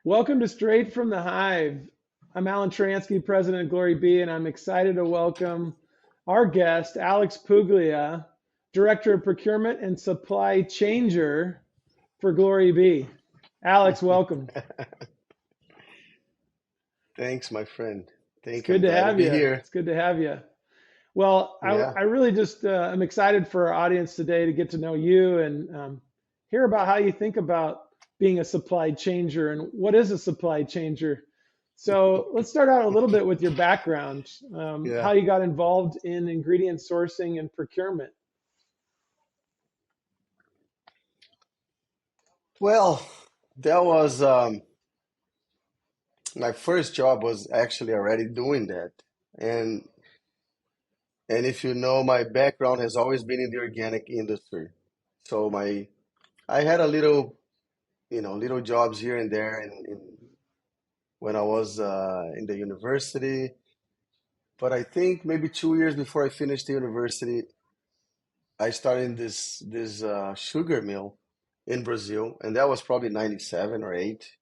Welcome to Straight from the Hive. I'm Allan Turanski, president of GloryBee, and I'm excited to welcome our guest, Alex Puglia, director of procurement and supply changer for GloryBee. Alex, welcome. Thanks, my friend. It's Thank you. good I'm to glad to have be you. here. It's good to have you. Well, Yeah. I really just I'm excited for our audience today to get to know you and hear about how you think about being a supply changer and what is a supply changer. So let's start out a little bit with your background, Yeah. how you got involved in ingredient sourcing and procurement. Well, that was my first job was actually already doing that. And and if you know, my background has always been in the organic industry. So my I had a little, little jobs here and there when I was in the university. But I think maybe 2 years before I finished the university, I started in this sugar mill in Brazil, and that was probably 97 or 8,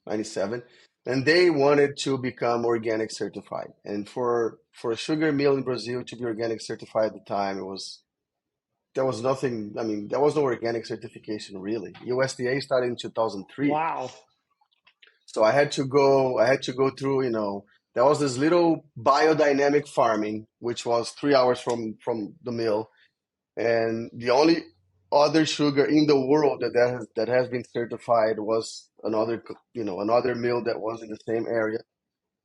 97. And they wanted to become organic certified. And for a sugar mill in Brazil to be organic certified at the time, there was nothing, I mean, there was no organic certification really. USDA started in 2003. Wow. So I had to go through, there was this little biodynamic farming, which was 3 hours from the mill. And the only other sugar in the world that has been certified was another mill that was in the same area.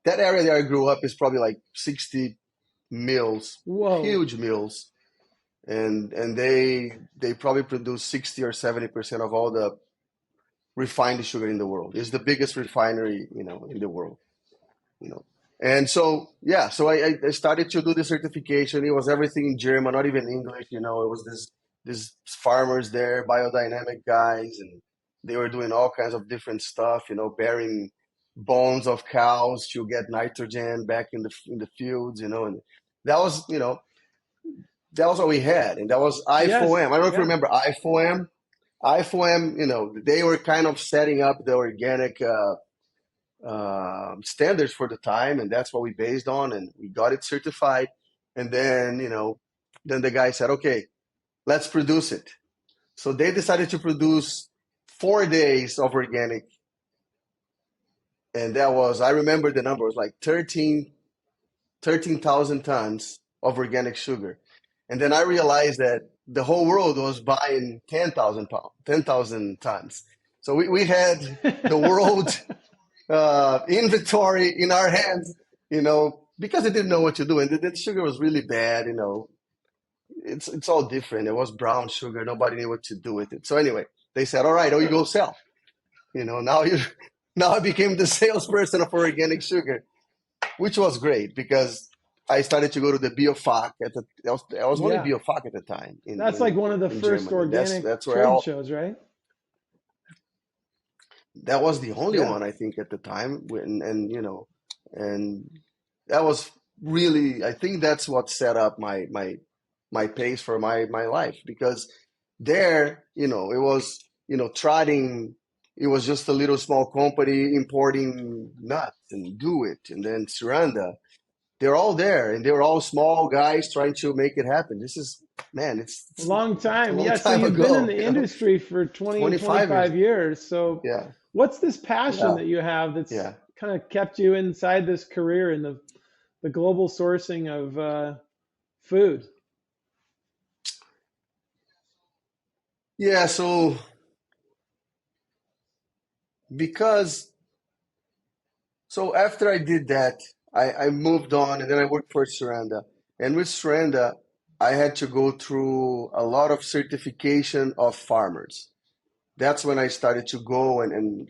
That area that I grew up is probably like 60 mills, Whoa. huge mills, and they probably produce 60 or 70% of all the refined sugar in the world. It's the biggest refinery, in the world, you know. And so, yeah, so I started to do the certification. It was everything in German, not even English. It was these farmers there, biodynamic guys, and they were doing all kinds of different stuff. Burying bones of cows to get nitrogen back in the fields. And that was, that was what we had, and that was Yes. IFOM. I don't know if you Yeah. remember IFOM. IFOM, they were kind of setting up the organic standards for the time, and that's what we based on, and we got it certified. And then the guy said, "Okay, let's produce it." So they decided to produce 4 days of organic, and that was, I remember the number was like 13,000 tons of organic sugar. And then I realized that the whole world was buying 10,000 tons. So we had the world inventory in our hands, because they didn't know what to do. And the sugar was really bad. It's all different. It was brown sugar. Nobody knew what to do with it. So anyway, they said, "All right, oh, you go sell." Now you now I became the salesperson of organic sugar, which was great because I started to go to the Biofac I was only Yeah. Biofac at the time in That's like one of the in first Germany. That's organic that's where trade all shows, right? that was the only Yeah. one I think at the time and that was really, I think that's what set up my pace for my life, because there, it was, trotting, it was just a little small company importing nuts and do it, and then Suranda, they're all there, and they were all small guys trying to make it happen. This is, man, A it's long it's a time. long Yeah. So time you've been in ago, the industry for 20, 25 years. 25 years. So Yeah, what's this passion yeah, that you have that's yeah. kind of kept you inside this career in the global sourcing of food? Yeah, so because so after I did that, I moved on, and then I worked for Suranda. And with Suranda, I had to go through a lot of certification of farmers. That's when I started to go and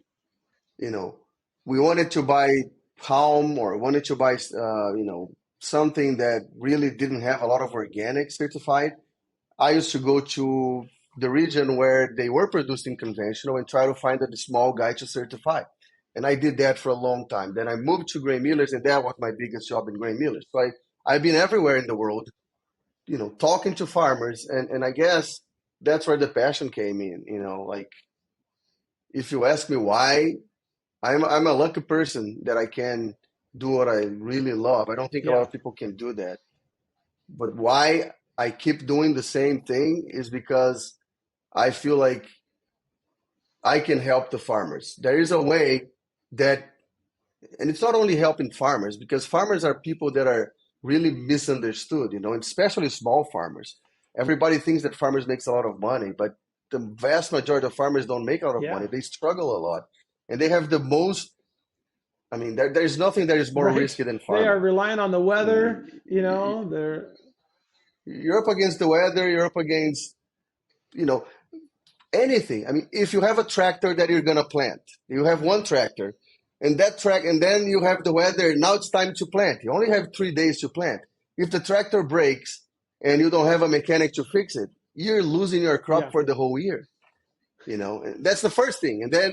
you know, we wanted to buy palm, or wanted to buy something that really didn't have a lot of organic certified. I used to go to the region where they were producing conventional and try to find a small guy to certify. And I did that for a long time. Then I moved to grain millers, and that was my biggest job in grain millers. So I've been everywhere in the world, talking to farmers, and I guess that's where the passion came in. Like, if you ask me why I'm a lucky person that I can do what I really love. I don't think a lot Yeah. of people can do that. But why I keep doing the same thing is because I feel like I can help the farmers. There is a way that, and it's not only helping farmers, because farmers are people that are really misunderstood, and especially small farmers. Everybody thinks that farmers makes a lot of money, but the vast majority of farmers don't make a lot of money. Yeah. They struggle a lot, and they have the most. I mean, there's nothing that is more Right. risky than They are farming. relying on the I mean, weather, they're you're up against the weather. You're up against, you know, anything. I mean, if you have a tractor that you're gonna plant, you have one tractor, and that track, and then you have the weather. Now it's time to plant. You only have 3 days to plant. If the tractor breaks and you don't have a mechanic to fix it, you're losing your crop yeah. for the whole year. And that's the first thing. And then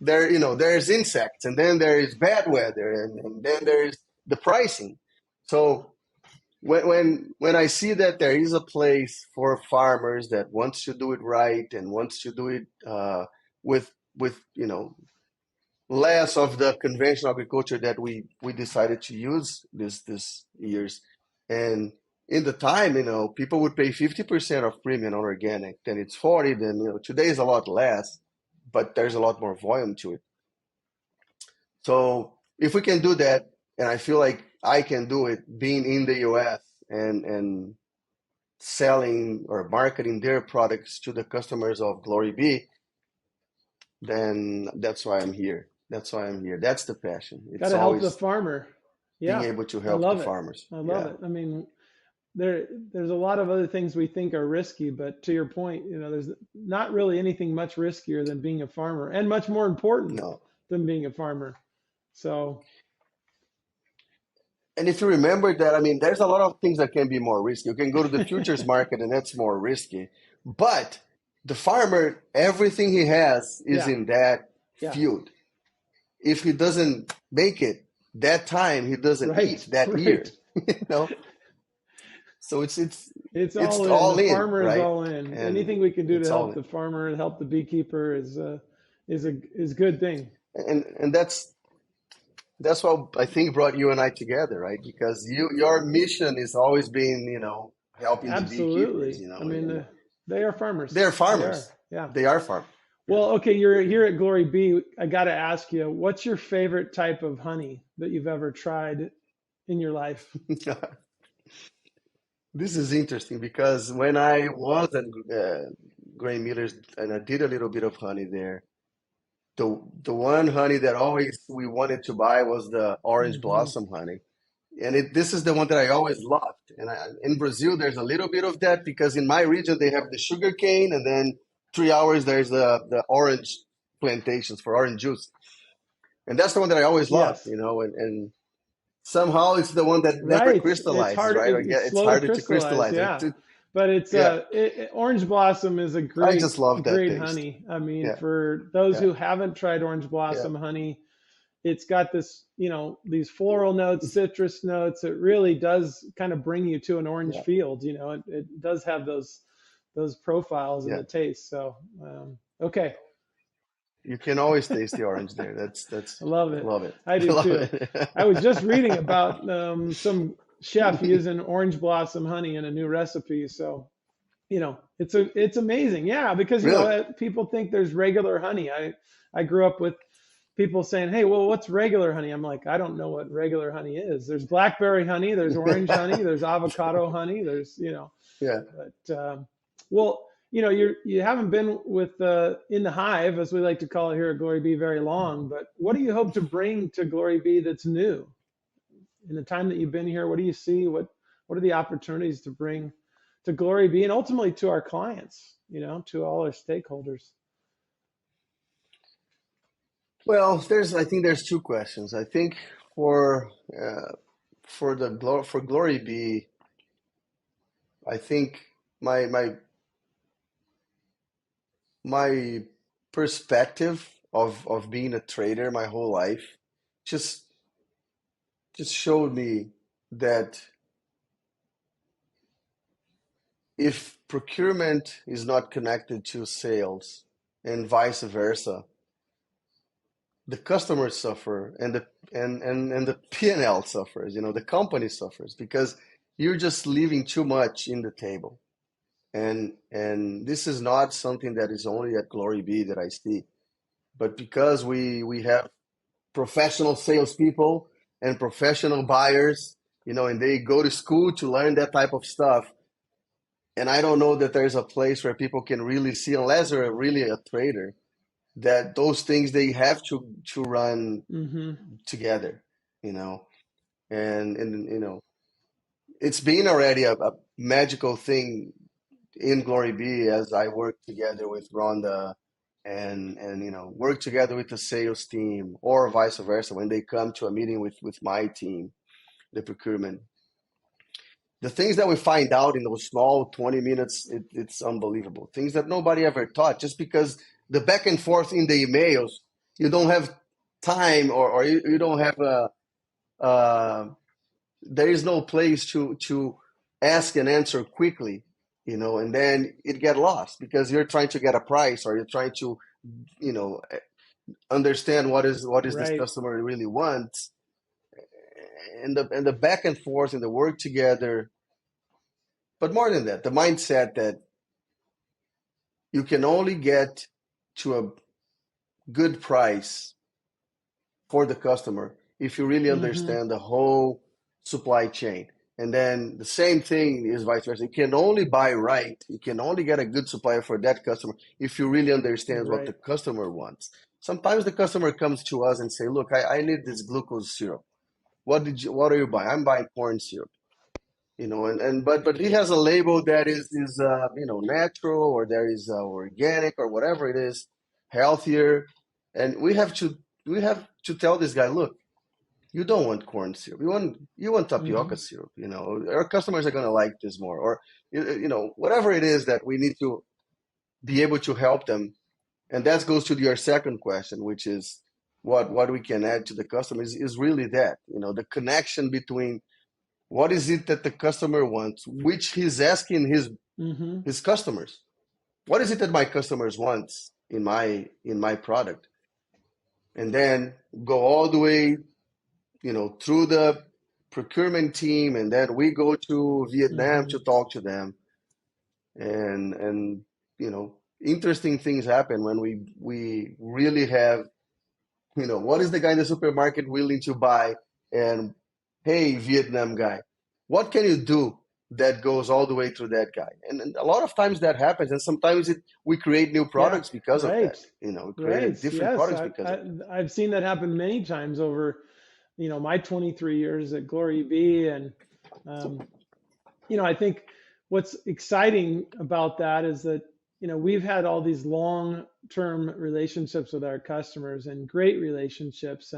there's insects, and then there is bad weather, and then there is the pricing. So when I see that there is a place for farmers that wants to do it right and wants to do it with less of the conventional agriculture that we decided to use this years, and in the time, people would pay 50% of premium on organic, then it's 40, then today is a lot less, but there's a lot more volume to it. So if we can do that, and I feel like I can do it being in the US and selling or marketing their products to the customers of GloryBee, then that's why I'm here. That's why I'm here. That's the passion. Got It's to help the always farmer. being Yeah. able to I help the love it. farmers. I love Yeah. it. I mean, there's a lot of other things we think are risky, but to your point, there's not really anything much riskier than being a farmer and much more important No. than being a farmer. So, And if you remember that, I mean, there's a lot of things that can be more risky. You can go to the futures market and that's more risky. But the farmer, everything he has is yeah. in that Yeah. field. If he doesn't make it that time, he doesn't Right. eat that Right. year. you know. So It's it's all in. The all in, farmer is right? all in. And Anything we can do to it's all help in. the farmer and help the beekeeper is a good thing. And that's what I think brought you and I together, right? Because your mission is always being, helping the beekeepers, Absolutely. I mean, and they are farmers. they're They are. farmers. Yeah. They are farmers. Yeah. Well, okay, you're here at GloryBee. I got to ask you, what's your favorite type of honey that you've ever tried in your life? This is interesting because when I was at Grain Millers and I did a little bit of honey there, the one honey that always we wanted to buy was the orange Hmm. blossom honey. And this is the one that I always loved. And in Brazil, there's a little bit of that because in my region they have the sugar cane, and then 3 hours there's the orange plantations for orange juice, and that's the one that I always loved. Yes. And somehow it's the one that never Right. It's crystallizes, hard. right? It's It's slow to harder to crystallize. crystallize. Yeah. But it's Yeah, orange blossom is a I just great love that great taste. honey. I mean, Yeah, for those yeah, who haven't tried orange yeah, blossom honey, it's got this, these floral notes, citrus notes. It really does kind of bring you to an orange yeah, field. It does have those profiles in yeah. the taste. So, okay, You can always taste the orange there. I That's love I it. love it. I I do love too. I was just reading it. about some chef using orange blossom honey in a new recipe. So, it's amazing. Yeah, because Really? people think there's regular honey. I grew up with people saying, "Hey, well, what's regular honey?" I'm like, I don't know what regular honey is. There's blackberry honey, there's orange honey, there's avocado honey, Yeah. but well, you haven't been with in the hive, as we like to call it here at GloryBee, very long. But what do you hope to bring to GloryBee that's new in the time that you've been here? What do you see? What are the opportunities to bring to GloryBee and ultimately to our clients? To all our stakeholders. Well, I think there's two questions. I think for for Glory Be, I think my my my perspective of being a trader my whole life just just showed me that if procurement is not connected to sales and vice versa, the customers suffer and the P&L suffers, the company suffers because you're just leaving too much in the table. And this is not something that is only at GloryBee that I see, but because we have professional salespeople and professional buyers, and they go to school to learn that type of stuff. And I don't know that there's a place where people can really see, unless they're really a trader, that those things they have to run Mm-hmm. together, and it's been already a magical thing in GloryBee as I work together with Rhonda and work together with the sales team or vice versa when they come to a meeting with my team, the procurement. The things that we find out in those small 20 minutes, it's unbelievable. Things that nobody ever taught, just because the back and forth in the emails, you don't have time or you don't have there is no place to ask and answer quickly, and then it get lost because you're trying to get a price or you're trying to, you know, understand what is this Right. customer really wants, and the back and forth and the work together. But more than that, the mindset that you can only get to a good price for the customer if you really Mm-hmm. understand the whole supply chain. And then the same thing is vice versa. You can only buy right. You can only get a good supplier for that customer if you really understand what the Right. customer wants. Sometimes the customer comes to us and say, "Look, I need this glucose syrup. What are you buying? I'm buying corn syrup." And but he has a label that is natural, or there is organic, or whatever it is, healthier. And we have to tell this guy, look, you don't want corn syrup, you want tapioca Mm-hmm. syrup. Our customers are going to like this more, or whatever it is that we need to be able to help them. And that goes to your second question, which is what we can add to the customer is really that, the connection between what is it that the customer wants, which he's asking his Mm-hmm. his customers. What is it that my customers want in my product? And then go all the way, through the procurement team, and then we go to Vietnam Mm-hmm. to talk to them. And interesting things happen when we really have, what is the guy in the supermarket willing to buy? And hey, Vietnam guy, what can you do that goes all the way through that guy? And a lot of times that happens, and sometimes we create new Yeah. products because of that. Right. We Right. created different Yes. products I, because of I that. I've seen that happen many times over, my 23 years at GloryBee, and um, I think what's exciting about that is that, we've had all these long-term relationships with our customers and great relationships,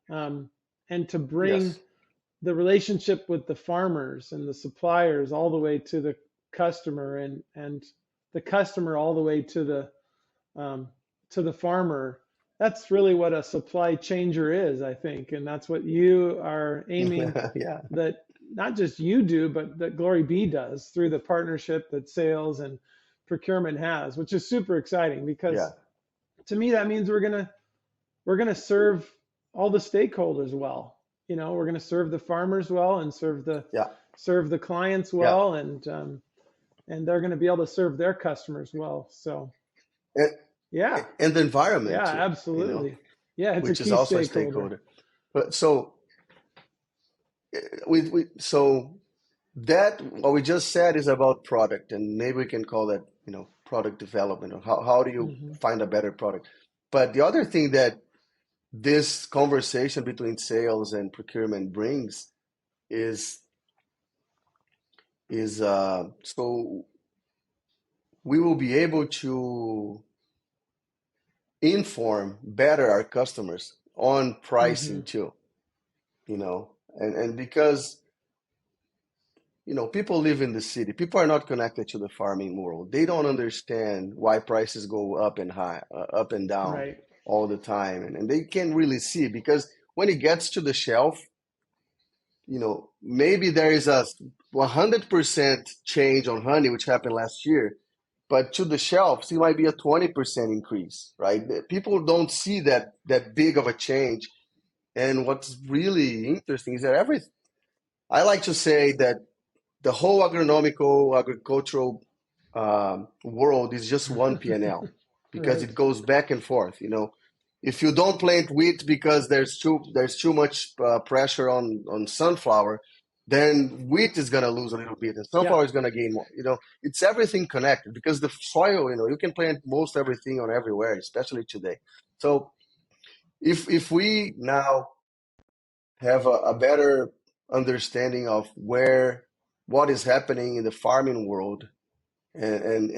um, and to bring Yes. the relationship with the farmers and the suppliers all the way to the customer, and the customer all the way um, to the farmer. That's really what a supply changer is, I think, and that's what you are aiming, Yeah. that not just you do, but that GloryBee does through the partnership that sales and procurement has, which is super exciting because Yeah. to me that means we're gonna serve all the stakeholders well. We're gonna serve the farmers well and Yeah. serve the clients Yeah. well, and they're gonna be able to serve their customers well. So And, yeah, and the environment yeah, too, absolutely. Yeah, it's a which is key also a stakeholder. stakeholder. But so so that what we just said is about product, and maybe we can call that, product development, or how do you Hmm. find a better product. But the other thing that this conversation between sales and procurement brings is so we will be able to inform better our customers on Hmm. pricing too, and because people live in the city. People are not connected to the farming world. They don't understand why prices go up and high, up and down Right. all the time, and they can't really see because when it gets to the shelf, maybe there is a 100% change on honey, which happened last year, but to the shelves, it might be a 20% increase, right? People don't see that big of a change. And what's really interesting is that I like to say that the whole agricultural world is just one P&L because Right. it goes back and forth. If you don't plant wheat because there's too much pressure on sunflower, then wheat is gonna lose a little bit and Yeah. sunflower is gonna gain more. It's everything connected because the soil, you can plant most everything on everywhere, especially today. So if we now have a better understanding of what is happening in the farming world, and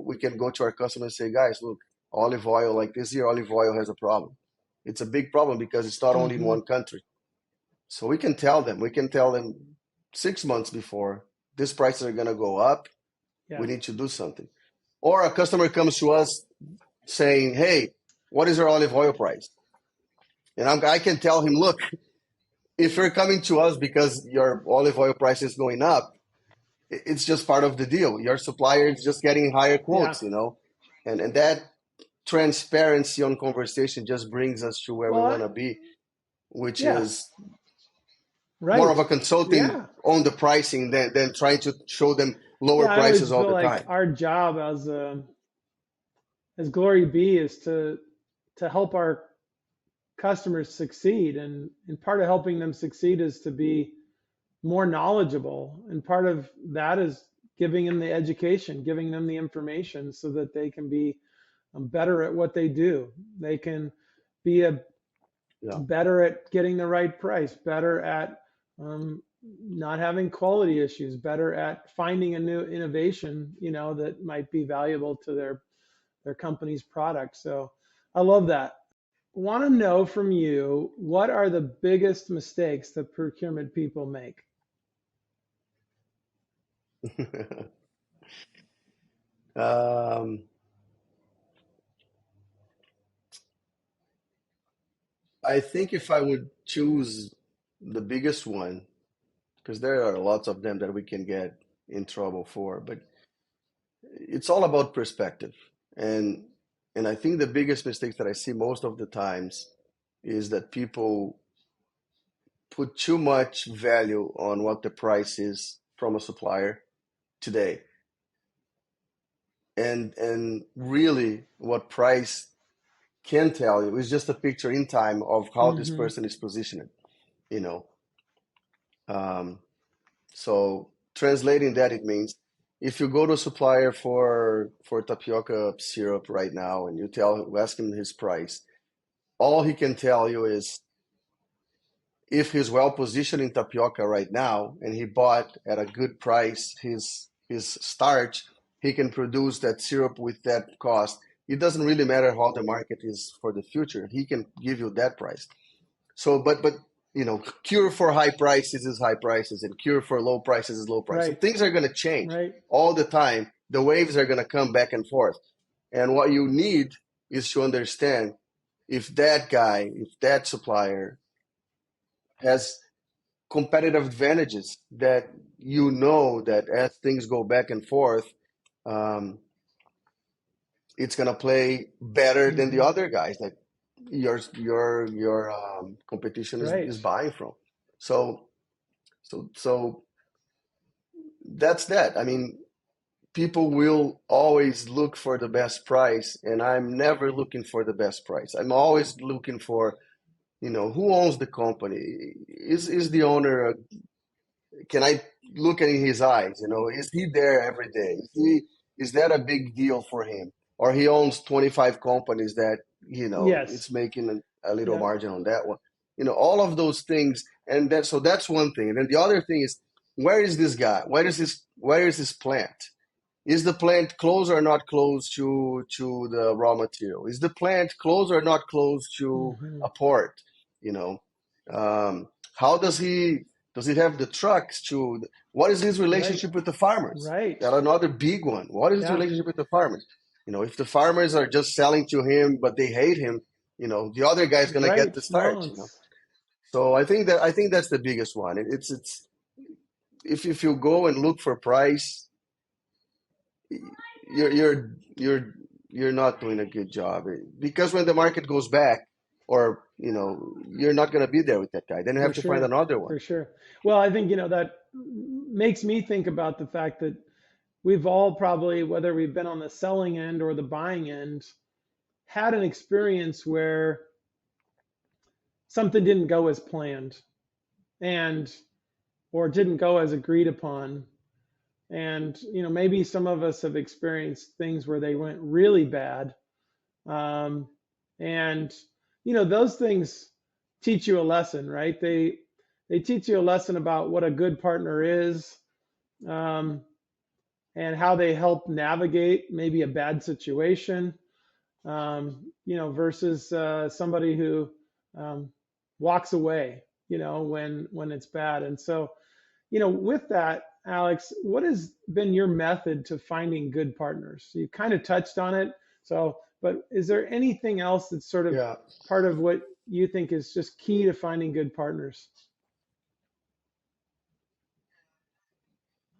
we can go to our customers and say, guys, look, olive oil, like this year, olive oil has a problem. It's a big problem because it's not only in Hmm. one country. So we can tell them 6 months before, these prices are going to go up. Yeah. We need to do something. Or a customer comes to us saying, hey, what is your olive oil price? And I can tell him, look, if you're coming to us because your olive oil price is going up, it's just part of the deal. Your supplier is just getting higher Yeah. quotes. And that transparency on conversation just brings us to where we Well, want to be, which yeah. is more of Right. a consulting Yeah. on the pricing than trying to show them lower Yeah. I always prices all feel the like time. our job as GloryBee is to help our customers succeed, and part of helping them succeed is to be more knowledgeable, and part of that is giving them the education, giving them the information so that they can be better at what they do. They can be Yeah. better at getting the right price, better at not having quality issues, better at finding a new innovation, that might be valuable to their company's product. So I love that. Want to know from you, what are the biggest mistakes that procurement people make? um, I think if I would choose the biggest one, because there are lots of them that we can get in trouble for, but it's all about perspective. And I think the biggest mistakes that I see most of the times is that people put too much value on what the price is from a supplier today. And really what price can tell you is just a picture in time of how this Hmm. person is positioned, you know. Um, so translating that, it means if you go to a supplier for tapioca syrup right now and ask him his price, all he can tell you is if he's well positioned in tapioca right now and he bought at a good price his starch, he can produce that syrup with that cost. It doesn't really matter how the market is for the future. He can give you that price. So, but cure for high prices is high prices, and cure for low prices is low price. So Right. things are going to change Right. all the time. The waves are going to come back and forth. And what you need is to understand if that guy, if that supplier has competitive advantages that that as things go back and forth, um, it's gonna play better than the Hmm. other guys that your competition is Right. buying from. So so that's that. I mean, people will always look for the best price, and I'm never looking for the best price. I'm always looking for, who owns the company? Is the owner, can I look in his eyes? Is he there every day? Is that a big deal for him? Or he owns 25 companies that, it's Yes. making a little Yeah. margin on that one. All of those things. And so that's one thing. And then the other thing is, where is this guy? Where is his plant? Is the plant close or not close to the raw material? Is the plant close or not close to Hmm. a port? You know, how does he have the trucks to? What is his Right. relationship with the farmers? Right. That another big one. What is his Yeah. relationship with the farmers? If the farmers are just selling to him but they hate him, the other guy's gonna get Right. the No, starch. it's So I think that's the biggest one. It's if you go and look for price, you're not doing a good job because when the market goes back, or you're not going to be there with that guy. Then you For have to find sure, another one. for sure. Well, I think, that makes me think about the fact that we've all probably, whether we've been on the selling end or the buying end, had an experience where something didn't go as planned and or didn't go as agreed upon. And, maybe some of us have experienced things where they went really bad. Um, and, those things teach you a lesson, right? They teach you a lesson about what a good partner is, um, and how they help navigate maybe a bad situation, versus somebody who um, walks away, when it's bad. And so, with that, Alex, what has been your method to finding good partners? You kind of touched on it. So, but is there anything else that's sort of Yeah, part of what you think is just key to finding good partners?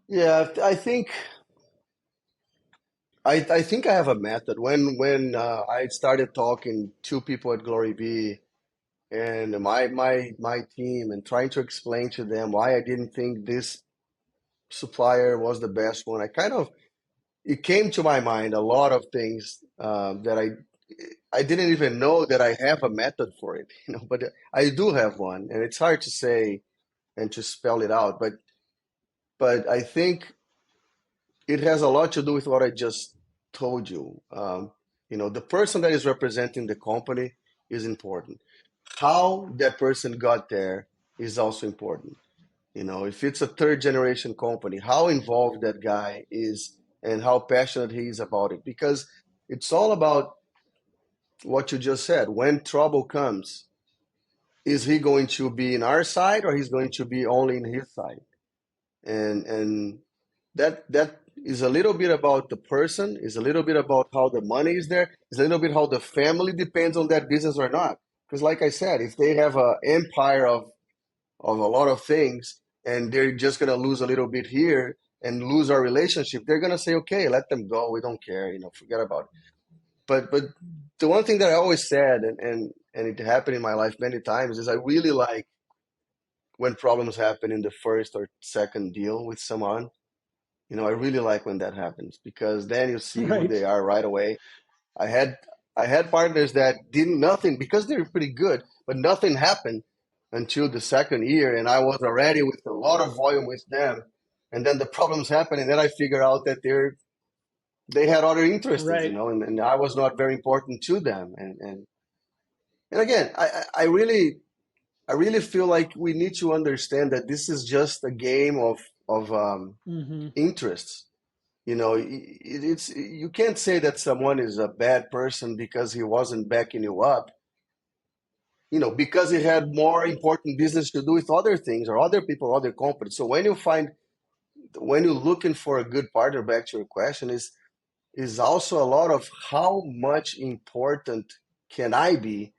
yeah. I think I have a method. When I started talking to people at GloryBee and my team, and trying to explain to them why I didn't think this supplier was the best one, it came to my mind a lot of things that I didn't even know that I have a method for it, but I do have one, and it's hard to say and to spell it out, but I think it has a lot to do with what I just told you. The person that is representing the company is important. How that person got there is also important. If it's a third generation company, how involved that guy is and how passionate he is about it. Because it's all about what you just said. When trouble comes, is he going to be in our side, or he's going to be only in his side? And that is a little bit about the person, is a little bit about how the money is there, is a little bit how the family depends on that business or not. Because like I said, if they have an empire of a lot of things, and they're just going to lose a little bit here and lose our relationship, they're going to say, okay, let them go, we don't care, forget about it. But the one thing that I always said, and it happened in my life many times, is I really like when problems happen in the first or second deal with someone. I really like when that happens, because then you see who Right. they are right away. I had I had partners that did nothing because they were pretty good, but nothing happened until the second year, and I was already with a lot of volume with them. And then the problems happened, and then I figured out that they had other interests, Right. and I was not very important to them. And again, I really feel like we need to understand that this is just a game of Hmm. interests. It's you can't say that someone is a bad person because he wasn't backing you up, because he had more important business to do with other things or other people or other companies. So when you're looking for a good partner, back to your question, is also a lot of how much important can I be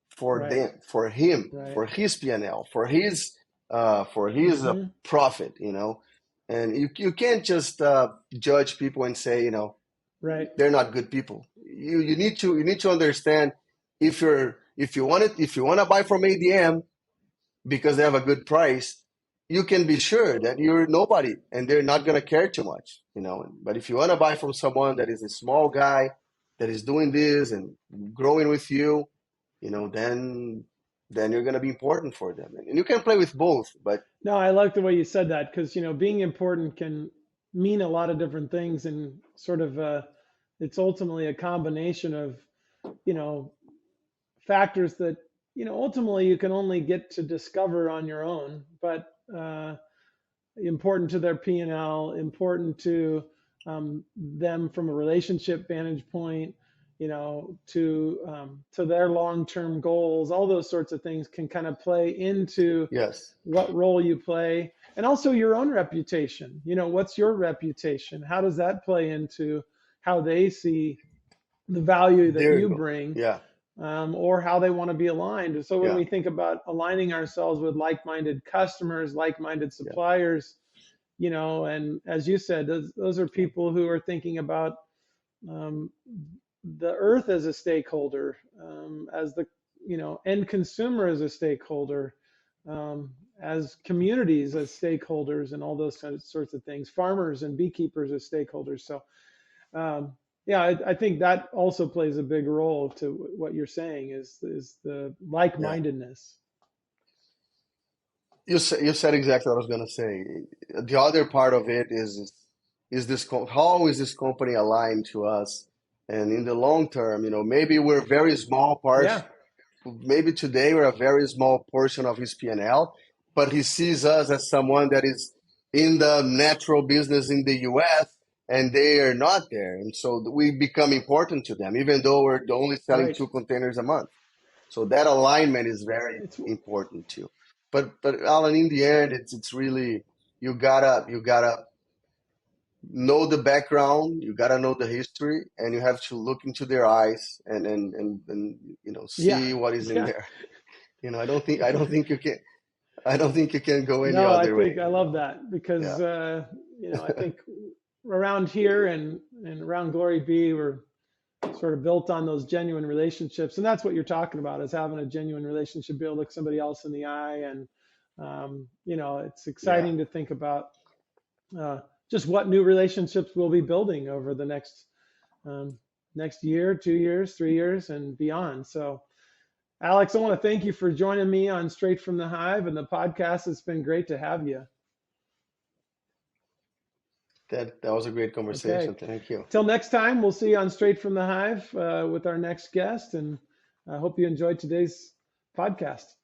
for Right. them, for him, Right. for his P&L, for his Hmm. profit, and you can't just judge people and say, Right. they're not good people. You need to understand, if you want to buy from ADM because they have a good price, you can be sure that you're nobody and they're not going to care too much. But if you want to buy from someone that is a small guy that is doing this and growing with you, then you're going to be important for them. And you can play with both, but No, I like the way you said that because, being important can mean a lot of different things and sort of it's ultimately a combination of, you know, factors that, ultimately you can only get to discover on your own, but important to their P&L, important to them from a relationship vantage point, to their long-term goals. All those sorts of things can kind of play into yes, what role you play, and also your own reputation. What's your reputation? How does that play into how they see the value that there you you go. bring, Yeah, or how they want to be aligned. So when yeah, we think about aligning ourselves with like-minded customers, like-minded yeah, suppliers, and as you said, those are yeah, people who are thinking about, the earth as a stakeholder, as the end consumer as a stakeholder, as communities as stakeholders, and all those sorts of things, farmers and beekeepers as stakeholders. So yeah, I think that also plays a big role to what you're saying is the Yeah. like-mindedness. You said exactly what I was gonna say. The other part of it is this how is this company aligned to us? And in the long term, maybe we're a very small part. Yeah, Maybe today we're a very small portion of his P&L, but he sees us as someone that is in the natural business in the US and they are not there. And so we become important to them, even though we're only selling right. 2 containers a month. So that alignment is very It's important too. But Alan, in the end, it's really you gotta know the background, you gotta know the history, and you have to look into their eyes and yeah, see what is in yeah. there. I don't think you can go any No, I other think way. I love that Yeah. because I think around here and around GloryBee, we're sort of built on those genuine relationships, and that's what you're talking about, is having a genuine relationship, be able to look somebody else in the eye, and it's Yeah. exciting to think about uh, just what new relationships we'll be building over the um, next year, 2 years, 3 years, and beyond. So, Alex, I want to thank you for joining me on Straight from the Hive and the podcast. It's been great to have you. That was a great Okay. conversation. Thank you. Till next time, we'll see you on Straight from the Hive with our next guest. And I hope you enjoyed today's podcast.